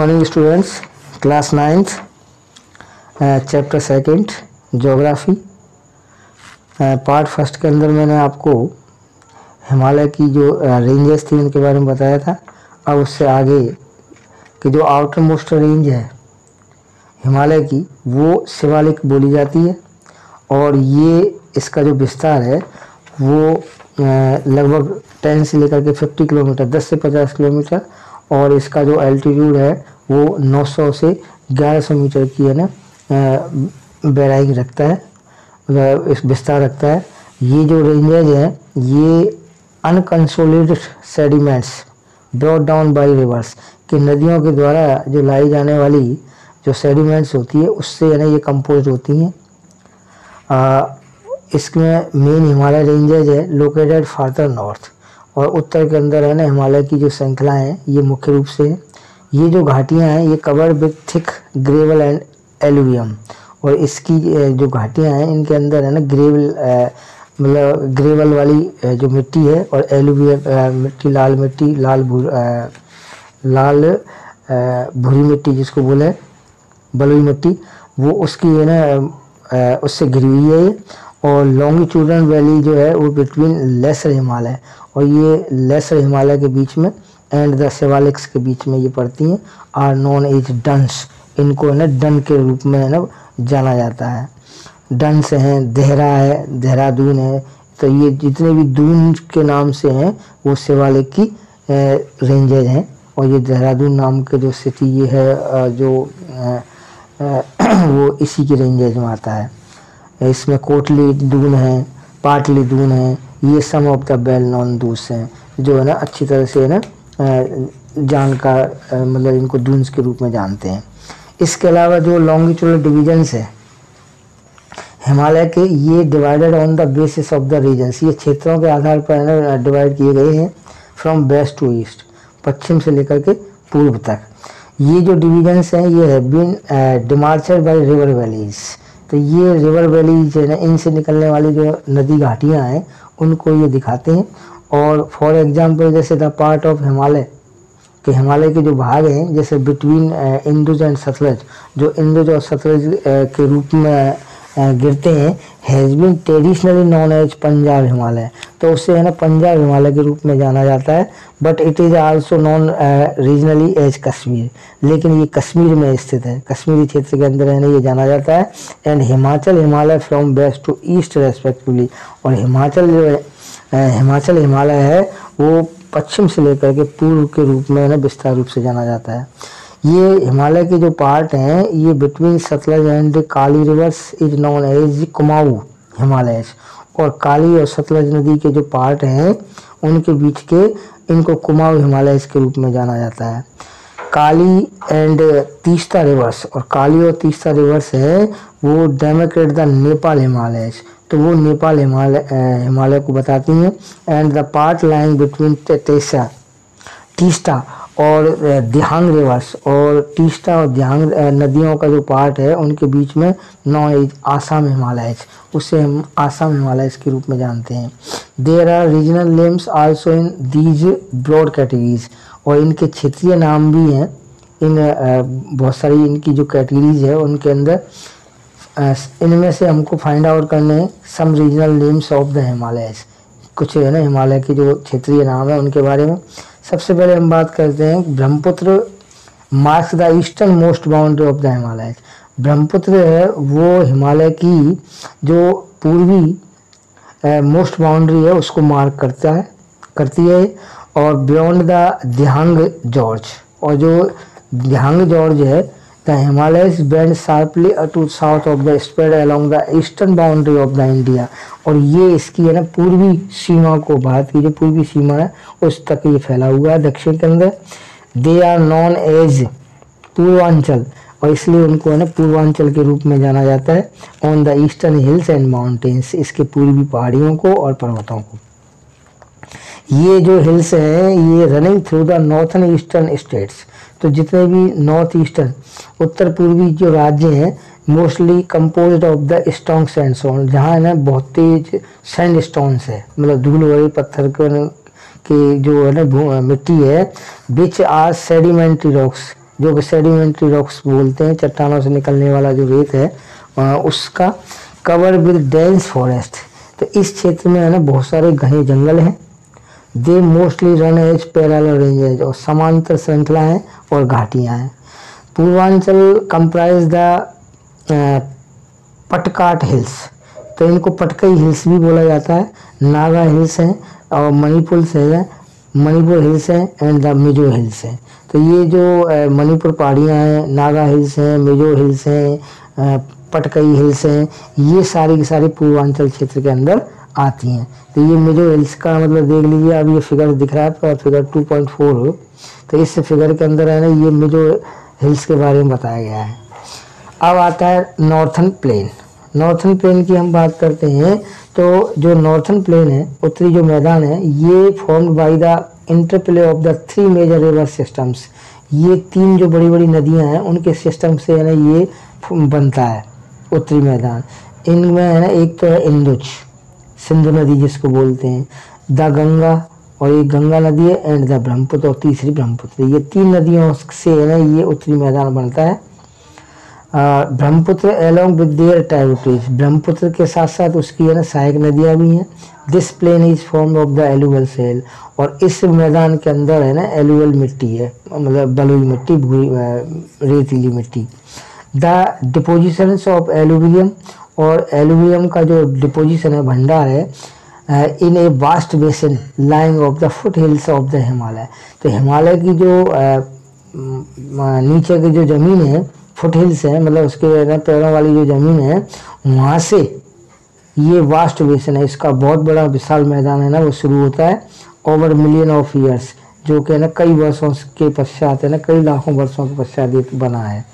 Morning students, class 9th chapter 2 geography part 1 के अंदर मैंने आपको हिमालय की जो रेंजेस थी उनके बारे में बताया था। अब उससे आगे कि जो आउटर मोस्ट रेंज है हिमालय की वो शिवालिक बोली जाती है और ये इसका जो विस्तार है वो लगभग 10 से लेकर के 50 किलोमीटर 10 से 50 किलोमीटर और इसका जो एल्टीट्यूड है वो 900 से 1100 मीटर की है ना बेराइंग रखता है, इस विस्तार रखता है। ये जो रेंजेज हैं ये unconsolidated sediments brought down by reverse कि नदियों के द्वारा जो लाई जाने वाली जो सेडिमेंट्स होती है उससे है ना ये कंपोज होती हैं। इसमें मेन हिमालय रेंजेज है लोकेटेड फार्दर नॉर्थ और उत्तर के अंदर है ना हिमालय की जो श्रृंखलाएँ हैं ये मुख्य रूप से है। ये जो घाटियाँ हैं ये covered with thick gravel and alluvium और इसकी जो घाटियाँ हैं इनके अंदर है ना ग्रेवल मतलब ग्रेवल वाली जो मिट्टी है और एलुवियम मिट्टी लाल भूरी मिट्टी जिसको बोले बलुई मिट्टी वो उसकी है ना उससे घिरी हुई है। और लॉन्गिट्यूडनल वैली जो है वो बिटवीन लेसर हिमालय और ये लेसर हिमालय के बीच में एंड द शिवालिक्स के बीच में ये पड़ती हैं आर नॉन एज डंस। इनको है ना डन के रूप में है ना जाना जाता है। डंस हैं, देहरा है, देहरादून है, तो ये जितने भी दून के नाम से हैं वो शिवालिक की रेंजेज हैं। और ये देहरादून नाम के जो सिटी ये है जो वो इसी की रेंजेज में आता है। इसमें कोटली दून है, पाटली दून है, ये सम ऑफ द वेल नॉन दूस हैं जो है ना अच्छी तरह से है ना जानकार मतलब इनको दून्स के रूप में जानते हैं। इसके अलावा जो लॉन्गिट्यूडनल डिवीजन्स है हिमालय के ये divided on the basis of the regions, ये क्षेत्रों के आधार पर है ना डिवाइड किए गए हैं फ्रॉम वेस्ट टू ईस्ट, पश्चिम से लेकर के पूर्व तक। ये जो डिवीजन्स हैं ये है बीन डिमार्चड बाय रिवर वैलीज, तो ये रिवर वैलीज है ना इनसे निकलने वाली जो नदी घाटियाँ हैं उनको ये दिखाते हैं। और फॉर एग्जांपल जैसे द पार्ट ऑफ हिमालय कि हिमालय के जो भाग हैं जैसे बिटवीन इंदुज एंड सतलज, जो इंदुज और सतलज के रूप में गिरते हैं has been traditionally known as Punjab Himalaya, तो उससे है ना पंजाब हिमालय के रूप में जाना जाता है। But it is also known regionally as Kashmir, लेकिन ये कश्मीर में स्थित है, कश्मीरी क्षेत्र के अंदर है ना ये जाना जाता है। And Himachal Himalaya from west to east respectively, और हिमाचल जो हिमाचल हिमालय है वो पश्चिम से लेकर के पूर्व के रूप में ना विस्तार रूप से जाना जाता है। ये हिमालय के जो पार्ट हैं ये between Sutlej and Kali rivers is known as Kumaon Himalaya, और काली और सतलज नदी के जो पार्ट हैं उनके बीच के इनको कुमाऊं हिमालय के रूप में जाना जाता है। काली एंड तीस्ता रिवर्स, और काली और तीस्ता रिवर्स है वो डेमोक्रेट द नेपाल हिमालय, तो वो नेपाल हिमालय को बताती हैं। And the part lying between Teesta और दिहांग रिवर्स, और तीस्ता और दिहांग नदियों का जो पार्ट है उनके बीच में नॉन एज आसाम हिमालय, उसे हम आसाम हिमालय के रूप में जानते हैं। There are regional names also in these broad categories, और इनके क्षेत्रीय नाम भी हैं इन बहुत सारी इनकी जो कैटेगरीज है उनके अंदर। इनमें से हमको फाइंड आउट करने हैं some regional names of the Himalayas, कुछ है ना हिमालय के जो क्षेत्रीय नाम है उनके बारे में। सबसे पहले हम बात करते हैं Brahmaputra marks the eastern most boundary of the Himalaya. Brahmaputra है वो हिमालय की जो पूर्वी मोस्ट बाउंड्री है उसको मार्क करती है। और बियॉन्ड द दिहांग जॉर्ज, और जो दिहांग जॉर्ज है the Himalayas bend sharply to south of the spread along the eastern boundary of the India, और ये इसकी है ना पूर्वी सीमा को, भारत की जो पूर्वी सीमा है उस तक ये फैला हुआ है दक्षिण के अंदर। They are known as Purvanchal, और इसलिए उनको है ना पूर्वांचल के रूप में जाना जाता है। On the eastern hills and mountains, इसके पूर्वी पहाड़ियों को और पर्वतों को। ये जो हिल्स हैं ये running through the northern eastern states, तो जितने भी नॉर्थ ईस्टर्न उत्तर पूर्वी जो राज्य हैं mostly composed of the strong sandstone, जहाँ है ना बहुत तेज सैंडस्टोन्स है मतलब धूल वाले पत्थर की जो है ना मिट्टी है। विच आर सेडिमेंट्री रॉक्स, जो कि सेडिमेंट्री रॉक्स बोलते हैं, चट्टानों से निकलने वाला जो रेत है उसका। कवर विद डेंस फॉरेस्ट, तो इस क्षेत्र में है ना बहुत सारे घने जंगल हैं। They mostly run as parallel ranges, और समांतर श्रृंखलाएं और घाटियां हैं। Purvanchal comprise the Patkai hills, तो इनको पटकई हिल्स भी बोला जाता है। नागा हिल्स हैं और मणिपुर हिल्स हैं एंड द मिजो हिल्स हैं। तो ये जो मणिपुर पहाड़ियाँ हैं, नागा हिल्स हैं, मिजो हिल्स हैं, पटकई हिल्स हैं, ये सारी की सारी पूर्वांचल क्षेत्र के अंदर आती हैं। तो ये मिजो हिल्स का मतलब देख लीजिए, अब ये फिगर दिख रहा है आपका, फिगर 2.4, तो इस फिगर के अंदर है ना ये मिजो हिल्स के बारे में बताया गया है। अब आता है नॉर्थन प्लेन। नॉर्थन प्लेन की हम बात करते हैं तो जो नॉर्थन प्लेन है, उत्तरी जो मैदान है, ये formed by the interplay of the 3 major river systems. ये 3 जो बड़ी बड़ी नदियां हैं उनके सिस्टम से है ना ये बनता है उत्तरी मैदान। इनमें है ना एक तो है इंदुज, सिंधु नदी जिसको बोलते हैं, द गंगा, और एक गंगा नदी है, एंड द ब्रह्मपुत्र, और तीसरी ब्रह्मपुत्र। ये 3 नदियों से है ना ये उत्तरी मैदान बनता है। Brahmaputra along with their tributaries, Brahmaputra के साथ साथ उसकी है ना सहायक नदियाँ भी हैं। This plain is form of the alluvial soil, और इस मैदान के अंदर है ना एलुवल मिट्टी है, मतलब बलुई मिट्टी, रेतीली मिट्टी। द डिपोजिशंस ऑफ एलुवियम, और एलुवियम का जो डिपोजिशन है, भंडार है, in a vast basin lying of the foothills of the Himalaya. तो हिमालय की जो नीचे की जो ज़मीन है, फुट हिल्स है, मतलब उसके ना पैरों वाली जो ज़मीन है, वहाँ से ये वास्ट बेसिन है, इसका बहुत बड़ा विशाल मैदान है ना वो शुरू होता है ओवर मिलियन ऑफ ईयर्स, जो कि ना कई वर्षों के पश्चात है ना, कई लाखों वर्षों के पश्चात ये बना है।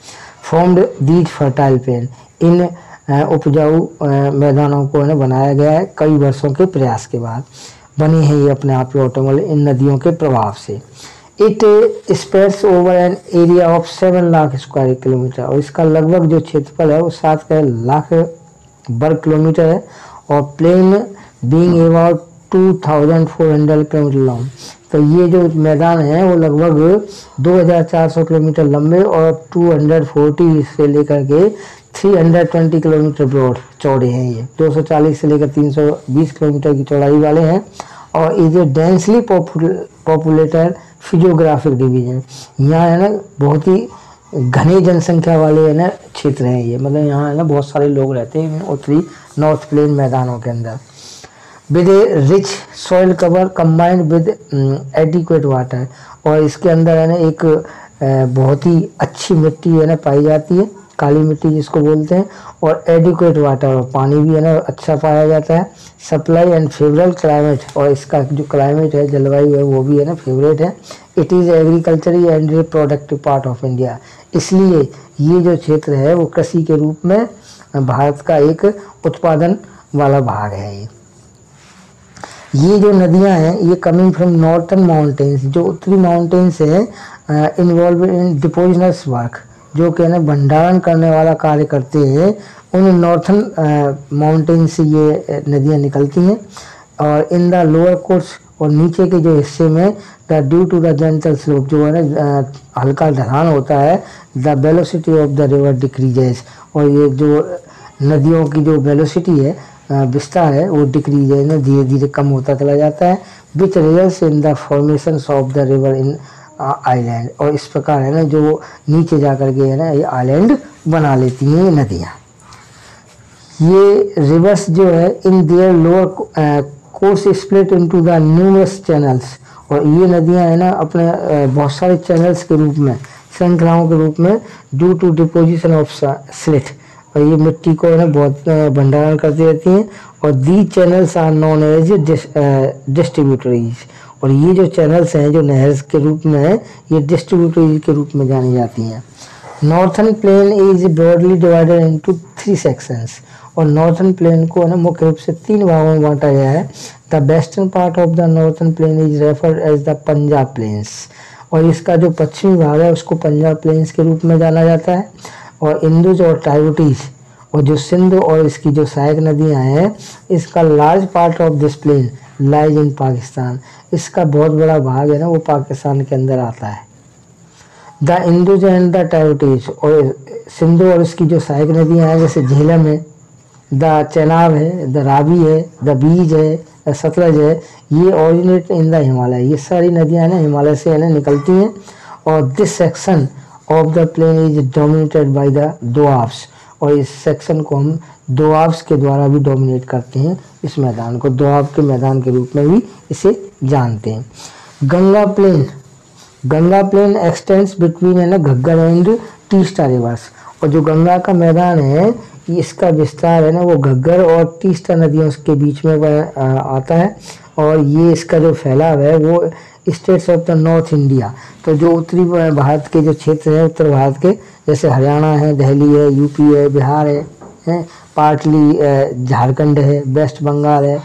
फॉर्म्ड दीज फर्टाइल प्लेन, इन उपजाऊ मैदानों को है ना बनाया गया है कई वर्षों के प्रयास के बाद, बने हैं ये अपने आप ही ऑटोमल इन नदियों के प्रभाव से। It spreads over an area of 7 lakh square kilometre, और इसका लगभग जो क्षेत्रफल है वो 7 लाख वर्ग किलोमीटर है, और plain being about 2400 kilometre long. तो ये जो मैदान है वो लगभग 2400 किलोमीटर लंबे और 240 से लेकर के 320 किलोमीटर ब्रॉड चौड़े हैं। ये 240 से लेकर 320 किलोमीटर की चौड़ाई वाले हैं, और ये जो डेंसली पॉपुलेटेड फिजियोग्राफिक डिवीजन, यहाँ है ना बहुत ही घने जनसंख्या वाले है ना क्षेत्र हैं ये, मतलब यहाँ है ना बहुत सारे लोग रहते हैं उत्तरी नॉर्थ प्लेन मैदानों के अंदर। With A rich soil cover combined with adequate water, और इसके अंदर है ना एक बहुत ही अच्छी मिट्टी है ना पाई जाती है, काली मिट्टी जिसको बोलते हैं, और एडिक्वेट वाटर, और पानी भी है ना अच्छा पाया जाता है। सप्लाई एंड फेवरेबल क्लाइमेट, और इसका जो क्लाइमेट है, जलवायु है, वो भी है ना फेवरेट है। It is agriculturally and reproductive part of India, इसलिए ये जो क्षेत्र है वो कृषि के रूप में भारत का एक उत्पादन वाला भाग है। ये जो नदियां हैं ये कमिंग फ्रॉम नॉर्थन माउंटेन्स, जो उत्तरी माउंटेन्स हैं, इन्वॉल्व इन डिपोजिशनस वर्क, जो कि ना भंडारण करने वाला कार्य करते हैं, उन नॉर्थन माउंटेन से ये नदियाँ निकलती हैं। और इन द लोअर कोर्स, और नीचे के जो हिस्से में, the due to the gentle slope, जो है ना हल्का ढलान होता है, the velocity of the river decreases, और ये जो नदियों की जो वेलोसिटी है, विस्तार है, वो डिक्रीज है ना धीरे धीरे कम होता चला जाता है। Which results in the formation of the river in island, और इस प्रकार है ना जो नीचे जाकर के है ना ये आइलैंड बना लेती हैं ये नदियाँ। ये रिवर्स जो है in their lower course split into the numerous channels, और ये नदियाँ है ना अपने बहुत सारे चैनल्स के रूप में, श्रृंखलाओं के रूप में, due to deposition of silt, और ये मिट्टी को है ना बहुत भंडारण करती रहती हैं। और the channels are known as distributaries, और ये जो चैनल्स हैं जो नहर के रूप में है, ये डिस्ट्रीब्यूटरीज के रूप में जानी जाती हैं। Northern plain is broadly divided into 3 sections, और नॉर्थन प्लेन को है ना मुख्य रूप से 3 भागों में बांटा गया है। The western part of the northern plain is referred as the Punjab plains, और इसका जो पश्चिमी भाग है उसको पंजाब प्लेन्स के रूप में जाना जाता है। और इंदुज और टाइग्रिटीज, और जो सिंध और इसकी जो सहायक नदियां हैं, इसका large part of this plain lies in Pakistan, इसका बहुत बड़ा भाग है ना वो पाकिस्तान के अंदर आता है। द इंदुज एंड द टाइग्रिस, और सिंधु और इसकी जो सहायक नदियां हैं जैसे झेलम है, द चेनाब है, द रावी है, द बीज है, द सतलज है, ये ओरिजिनेट इन द हिमालय, ये सारी नदियां ना हिमालय से है ना निकलती हैं। और this section of the plain is dominated by the doabs, और इस सेक्शन को हम दोआब्स के द्वारा भी डोमिनेट करते हैं, इस मैदान को दोआब के मैदान के रूप में भी इसे जानते हैं। गंगा प्लेन एक्सटेंड्स बिटवीन है ना घग्गर एंड तीस्ता रिवर्स, और जो गंगा का मैदान है इसका विस्तार है ना वो घग्गर और तीस्ता नदियों के बीच में आता है, और ये इसका जो फैलाव है वो states of the north India, तो जो उत्तरी भारत के जो क्षेत्र है उत्तर भारत के, जैसे हरियाणा है, दिल्ली है, यूपी है, बिहार है, पार्टली झारखंड है, वेस्ट बंगाल है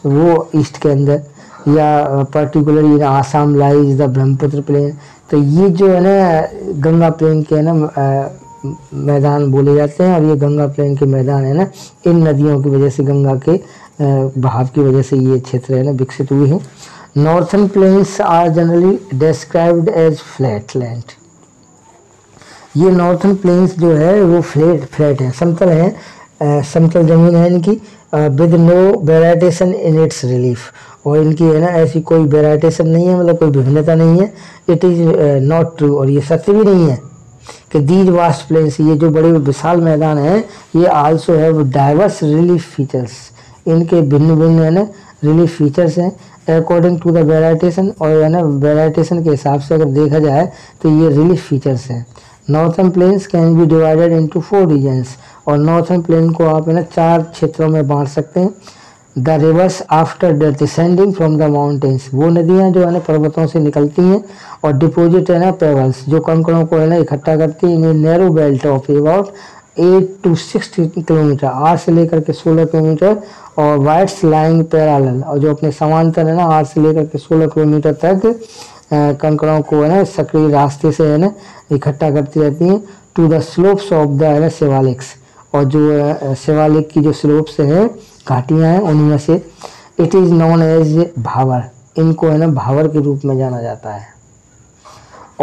वो ईस्ट के अंदर, या particularly Assam lies the Brahmaputra plain. तो ये जो है ना गंगा प्लेन के है ना मैदान बोले जाते हैं, और ये गंगा प्लेन के मैदान है ना इन नदियों की वजह से, गंगा के बहाव की वजह से ये क्षेत्र है ना विकसित हुए हैं। Northern plains are generally described as flat land, ये नॉर्थन प्लेन्स जो है वो फ्लैट है, समतल है, समतल जमीन है इनकी, with no variation in its relief, और इनकी है ना ऐसी कोई वेराइटेशन नहीं है, मतलब कोई विभिन्नता नहीं है। इट इज़ नॉट ट्रू, और ये सत्य भी नहीं है कि दीज वास्ट प्लेन्स, ये जो बड़े विशाल मैदान है ये also have diverse relief features, इनके भिन्न भिन्न है ना रिलीफ फीचर्स हैं अकॉर्डिंग टू द वेराइटेशन, और है ना वेराइटेशन के हिसाब से अगर देखा जाए तो ये रिलीफ फीचर्स हैं। Northern plains can be divided into 4 regions, और नॉर्थन प्लेन को आप है ना 4 क्षेत्रों में बांट सकते हैं। The reverse after descending from the mountains, वो नदियाँ जो है ना पर्वतों से निकलती हैं, और डिपोजिट है ना पेबल्स, जो कंकड़ों को है ना इकट्ठा करती हैं, narrow belt of about 8 to 16 kilometre, 8 से लेकर के 16 किलोमीटर, और वाइट्स लाइंग पैरेलल, और जो अपने समांतर है ना 8 से लेकर के 16 किलोमीटर तक कंकड़ों को है ना सक्रिय रास्ते से है ना इकट्ठा करती रहती हैं, to the slopes of the है ना शिवालिक्स, और जो शिवालिक की जो स्लोप्स हैं घाटियाँ हैं उनमें से। इट इज़ नोन एज भावर, इनको है ना भावर के रूप में जाना जाता है।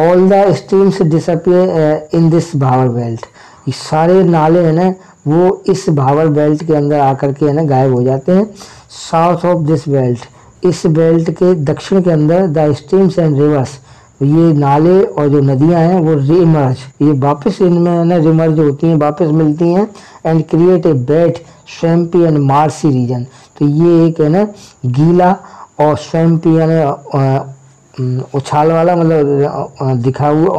All the streams disappear in this भावर बेल्ट, ये सारे नाले हैं ना वो इस भावर बेल्ट के अंदर आकर के है ना गायब हो जाते हैं। साउथ ऑफ दिस बेल्ट, इस बेल्ट के दक्षिण के अंदर द स्ट्रीम्स एंड रिवर्स, ये नाले और जो नदियां हैं वो रीमर्ज, ये वापस इनमें है ना रिमर्ज होती हैं, वापस मिलती हैं, and create a wet swampy and marshy region, तो ये एक है ना गीला और स्वैम्पी यानी उछाल वाला, मतलब दिखा हुआ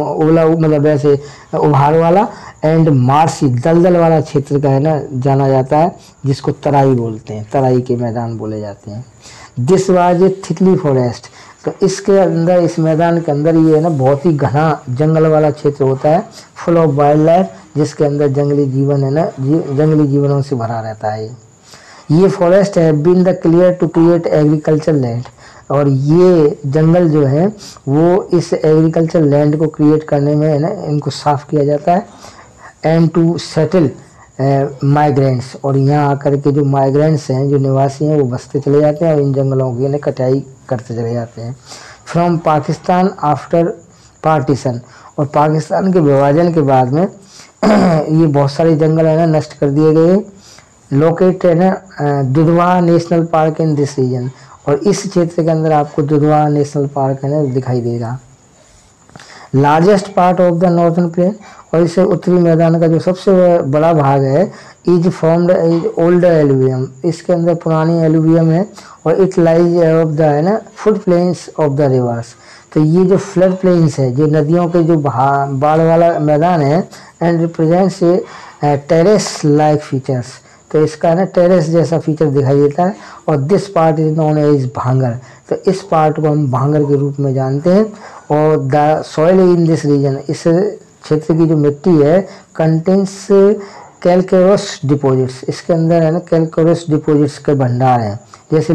उबला मतलब वैसे उभार वाला, एंड मार्सी दलदल वाला क्षेत्र का है ना जाना जाता है, जिसको तराई बोलते हैं, तराई के मैदान बोले जाते हैं। This was a thickly forest, तो इसके अंदर, इस मैदान के अंदर ये है ना बहुत ही घना जंगल वाला क्षेत्र होता है, फुल ऑफ वाइल्ड लाइफ, जिसके अंदर जंगली जीवन है ना जंगली जीवनों से भरा रहता है। ये फॉरेस्ट है been the clear to create agriculture land, और ये जंगल जो है वो इस एग्रीकल्चर लैंड को क्रिएट करने में है ना इनको साफ किया जाता है, एंड टू सेटल माइग्रेंट्स, और यहाँ आकर के जो माइग्रेंट्स हैं, जो निवासी हैं वो बसते चले जाते हैं और इन जंगलों की कटाई करते चले जाते हैं। फ्रॉम पाकिस्तान आफ्टर पार्टीशन, और पाकिस्तान के विभाजन के बाद में ये बहुत सारे जंगल है ना नष्ट कर दिए गए। लोकेट है ना Dudhwa national park in this region, और इस क्षेत्र के अंदर आपको दुधवा नेशनल पार्क है ना दिखाई देगा। Largest part of the northern plain, और इसे उत्तरी मैदान का जो सबसे बड़ा भाग है, is formed is old alluvium, इसके अंदर पुरानी एलुवियम है, और इट लाइज ऑफ द है ना flood plains of the reverse, तो ये जो फ्लड प्लेन्स है, जो नदियों के जो बाढ़ वाला मैदान है, and represents A terrace like features, तो इसका है ना टेरेस जैसा फीचर दिखाई देता है। और this part is known as bhangar, तो इस पार्ट को हम भांगर के रूप में जानते हैं। और the soil in this region, इस क्षेत्र की जो मिट्टी है, कंटेन्स कैल्केरस डिपॉजिट्स, इसके अंदर है ना कैल्केरस डिपॉजिट्स के भंडार हैं, जैसे